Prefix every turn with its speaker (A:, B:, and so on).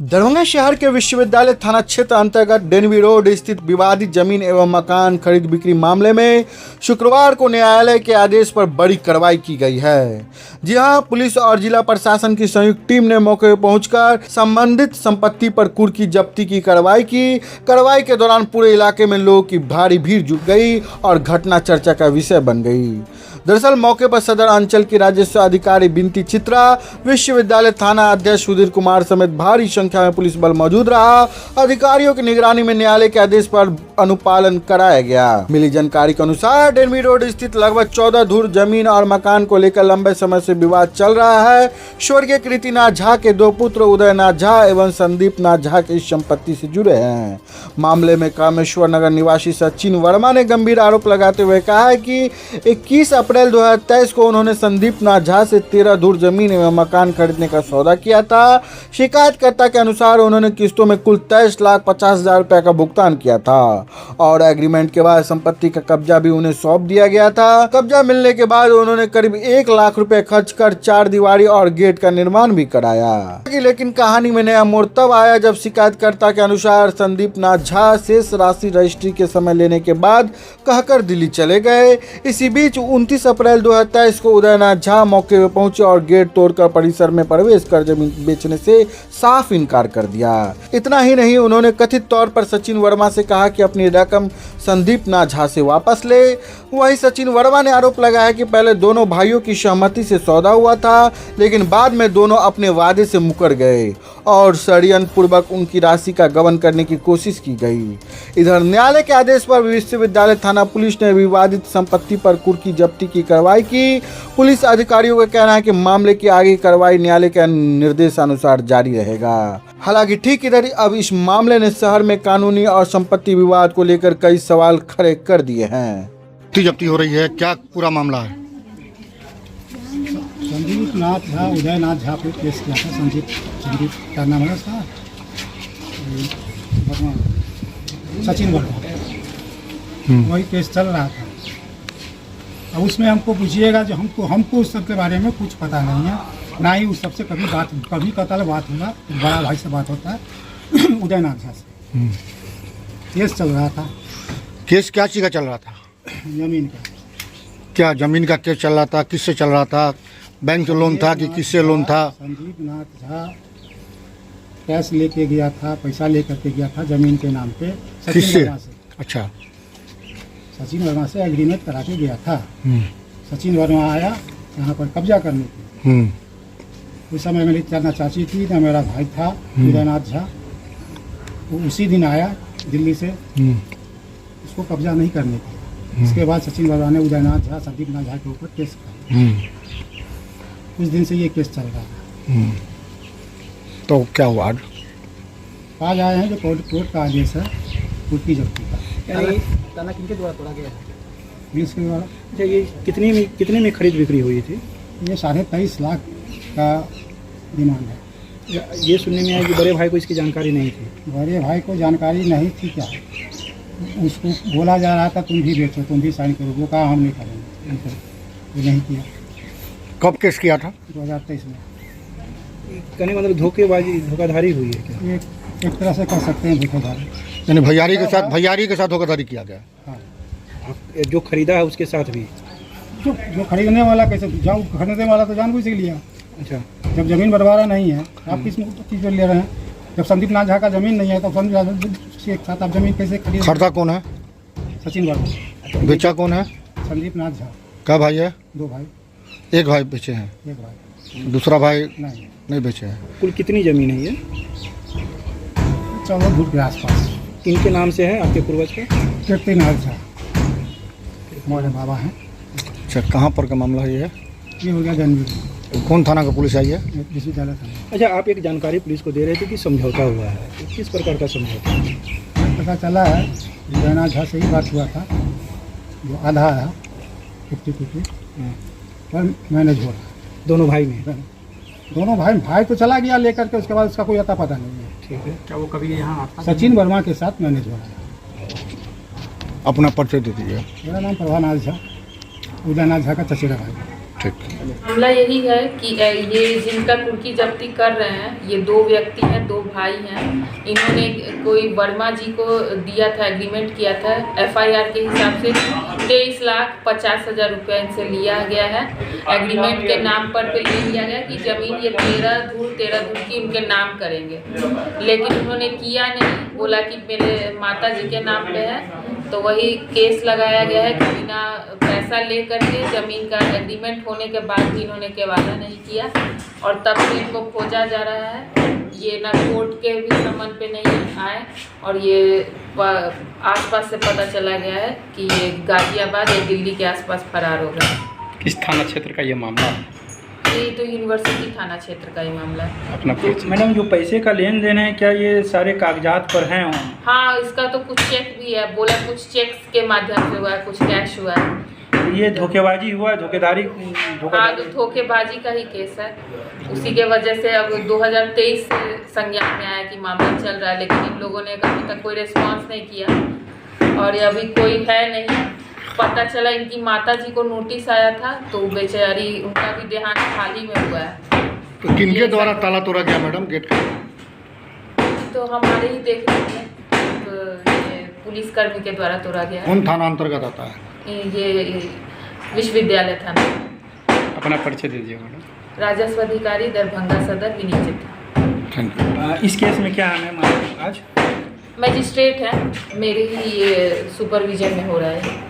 A: दरभंगा शहर के विश्वविद्यालय थाना क्षेत्र अंतर्गत डेनवी रोड स्थित विवादित जमीन एवं मकान खरीद बिक्री मामले में शुक्रवार को न्यायालय के आदेश पर बड़ी कार्रवाई की गई है। जी हां, पुलिस और जिला प्रशासन की संयुक्त टीम ने मौके पर पहुंचकर संबंधित संपत्ति पर कुर्की जब्ती की कार्रवाई की। कार्रवाई के दौरान पूरे इलाके में लोगों की भारी भीड़ जुट गई और घटना चर्चा का विषय बन गई। दरअसल मौके पर सदर अंचल की राजस्व अधिकारी बिनती चित्रा, विश्वविद्यालय थाना अध्यक्ष सुधीर कुमार समेत भारी संख्या में पुलिस बल मौजूद रहा। अधिकारियों की निगरानी में न्यायालय के आदेश पर अनुपालन कराया गया। मिली जानकारी के अनुसार डेनवी रोड स्थित लगभग 14 धुर जमीन और मकान को लेकर लंबे समय से विवाद चल रहा है। स्वर्गीय कृतिनाथ झा के दो पुत्र उदयनाथ झा एवं संदीप नाथ झा की संपत्ति से जुड़े हैं। मामले में कामेश्वर नगर निवासी सचिन वर्मा ने गंभीर आरोप लगाते हुए कहा है कि 21 अप्रैल 2023 को उन्होंने संदीप नाथ झा से 13 धुर जमीन एवं मकान खरीदने का सौदा किया था। शिकायतकर्ता के अनुसार उन्होंने किस्तों में कुल 23,50,000 रुपए का भुगतान किया था और एग्रीमेंट के बाद संपत्ति का कब्जा भी उन्हें सौंप दिया गया था। कब्जा मिलने के बाद उन्होंने करीब 1 लाख रुपए खर्च कर 4 दीवारी और गेट का निर्माण भी कराया। लेकिन कहानी में नया मोड़ तब आया जब शिकायतकर्ता के अनुसार संदीप नाथ झा शेष राशि रजिस्ट्री के समय लेने के बाद कहकर दिल्ली चले गए। इसी बीच 29 अप्रैल 2023 को उदयनाथ झा मौके पर पहुंचे और गेट तोड़कर परिसर में प्रवेश कर जमीन बेचने से साफ इनकार कर दिया। इतना ही नहीं, उन्होंने कथित तौर पर सचिन वर्मा से कहा कि अपनी रकम संदीप नाथ झा से वापस ले। वहीं सचिन वर्मा ने आरोप लगाया कि पहले दोनों भाइयों की सहमति से सौदा हुआ था, लेकिन बाद में दोनों अपने वादे से मुकर गए और षड्यंत्र पूर्वक उनकी राशि का गबन करने की कोशिश की गई। इधर न्यायालय के आदेश पर विश्वविद्यालय थाना पुलिस ने विवादित संपत्ति पर कुर्की जब्ती की कार्रवाई की। पुलिस अधिकारियों का कहना है कि मामले की आगे कार्रवाई न्यायालय के निर्देशानुसार जारी रहेगा। हालांकि ठीक इधर अब इस मामले ने शहर में कानूनी और संपत्ति विवाद को लेकर कई सवाल खड़े कर दिए हैं।
B: जब्ती हो रही है, क्या पूरा मामला है?
C: संदीप नाथ झा, उदयनाथ झा पे केस किया था। संदीप का नाम है उसका, सचिन वर्मा। वही केस चल रहा था। अब उसमें हमको पूछिएगा जो हमको उस सब के बारे में कुछ पता नहीं है, ना ही उस सबसे कभी कतल बात हुआ। बड़ा भाई से बात होता है उदयनाथ झा से। केस चल रहा था।
B: केस क्या चीज़ का चल रहा था?
C: जमीन का।
B: क्या जमीन का केस चल रहा था? किससे चल रहा था? बैंक से लोन था कि किससे लोन था?
C: संदीप नाथ झा कैश लेके गया था, पैसा लेकर के गया था जमीन के नाम पे
B: किससे?
C: से।
B: अच्छा,
C: सचिन वर्मा से एग्रीमेंट करा के गया था। सचिन वर्मा आया यहाँ पर कब्जा करने की। उस समय मेरी ना चाची थी ना मेरा भाई था उदयनाथ झा। वो उसी दिन आया दिल्ली से उसको कब्जा नहीं करने की। इसके बाद सचिन वर्मा ने उदयनाथ झा, संदीप नाथ झा के ऊपर केस किया। उस दिन से ये केस चल रहा है।
B: तो क्या हुआ?
C: आज आए हैं जो कोर्ट का आदेश है कुर्की जब्ती का।
D: ताला किनके द्वारा तोड़ा गया है?
C: पुलिस के द्वारा।
D: अच्छा, ये कितने में खरीद बिक्री हुई थी?
C: ये 23.5 लाख का डिमांड है।
D: ये सुनने में आया कि बड़े भाई को इसकी जानकारी नहीं थी।
C: बड़े भाई को जानकारी नहीं थी क्या? उसको बोला जा रहा था तुम भी बेचो, तुम भी साइन करो। वो कहा हम नहीं करेंगे, वो नहीं किया।
B: कब केस किया था?
C: 2023 में।
D: कहने मतलब धोखाधड़ी हुई है क्या?
C: एक तरह से कह सकते हैं धोखाधड़ी।
B: यानी भैयारी के साथ धोखाधड़ी किया गया।
C: हाँ,
D: जो खरीदा है उसके साथ भी?
C: जो खरीदने वाला कैसे खरीदने वाला तो जानबूझ के लिया।
D: अच्छा,
C: जब जमीन बंटवारा नहीं है आप किस चीज़ पर ले रहे हैं? जब संदीप नाथ झा का जमीन नहीं है तो संदीप नाथ के साथ आप जमीन कैसे खरीद?
B: खरीदा कौन है?
C: सचिन वर्मा।
B: बेचा कौन है?
C: संदीप नाथ झा।
B: क्या भाई है?
C: 2 भाई।
B: एक भाई बेचे हैं,
C: एक भाई।
B: दूसरा भाई
C: नहीं
B: बेचे हैं।
D: कुल कितनी जमीन है ये?
C: 14 फुट के आसपास।
D: इनके नाम से है आपके पूर्वज का?
C: कृतिनाथ झा हमारे बाबा हैं।
B: अच्छा, कहाँ पर का मामला है ये?
C: ये हो गया जनवरी।
B: कौन थाना का पुलिस आई है?
C: विश्वविद्यालय था।
D: अच्छा, आप एक जानकारी पुलिस को दे रहे थे कि समझौता हुआ है, तो किस प्रकार का समझौता?
C: पता चला है उदयनाथ झा से ही बात हुआ था, जो आधा है 50-50 पर मैनेज हो रहा।
D: दोनों भाई में?
C: दोनों भाई तो चला गया लेकर के, उसके बाद उसका कोई अता पता नहीं है।
D: ठीक है। क्या वो कभी यहाँ
C: सचिन वर्मा के साथ मैनेज हो रहा है।
B: अपना परिचय दे दीजिए।
C: मेरा नाम प्रभानाथ झा, उदयनाथ झा का चचेरा भाई।
B: ठीक।
E: मामला यही है कि ये जिनका कुर्की जब्ती कर रहे हैं ये दो व्यक्ति हैं, दो भाई हैं। इन्होंने कोई वर्मा जी को दिया था, एग्रीमेंट किया था। एफआईआर के हिसाब से 23,50,000 रुपया इनसे लिया गया है। एग्रीमेंट के नाम पर ले लिया गया कि ज़मीन ये 13 धूर की उनके नाम करेंगे, लेकिन उन्होंने किया नहीं। बोला कि मेरे माता जी के नाम पे है, तो वही केस लगाया गया है कि बिना पैसा ले करके ज़मीन का एग्रीमेंट होने के बाद भी इन्होंने केवाला नहीं किया और तब से इनको खोजा जा रहा है। ये ना कोर्ट के भी समन पे नहीं आए और ये आसपास से पता चला गया है कि ये गाजियाबाद या दिल्ली के आसपास फरार हो गए।
F: किस थाना क्षेत्र का ये मामला है?
E: ये तो यूनिवर्सिटी थाना क्षेत्र का ही मामला है।
F: अपना परिचय।
D: मैडम, जो पैसे का लेन देन है, क्या ये सारे कागजात पर हैं?
E: हाँ, इसका तो कुछ चेक भी है। बोला कुछ चेक्स के माध्यम से हुआ है, कुछ कैश हुआ है।
D: ये धोखेबाजी हुआ, धोखेधारी
E: हाँ, तो धोखेबाजी का ही केस है। उसी के वजह से अब 2023 से संज्ञान में आया कि मामला चल रहा है, लेकिन इन लोगों ने अभी तक कोई रिस्पांस नहीं किया और अभी कोई है नहीं। पता चला इनकी माता जी को नोटिस आया था, तो बेचारी उनका भी देहांत हाल ही में हुआ है।
B: तो किनके द्वारा ताला तोड़ा गया मैडम गेट का?
E: तो हमारे ही देखने में तो ये पुलिसकर्मी के द्वारा तोड़ा गया है।
B: कौन थाना अंतर्गत आता है?
E: ये विश्वविद्यालय थाना।
F: अपना परिचय दीजिए मैडम।
E: राजस्व अधिकारी दरभंगा सदर विनीचित।
B: Thank you.
D: इस केस में क्या है मैम आज?
E: मजिस्ट्रेट है, मेरे ही सुपरविजन में हो रहा है।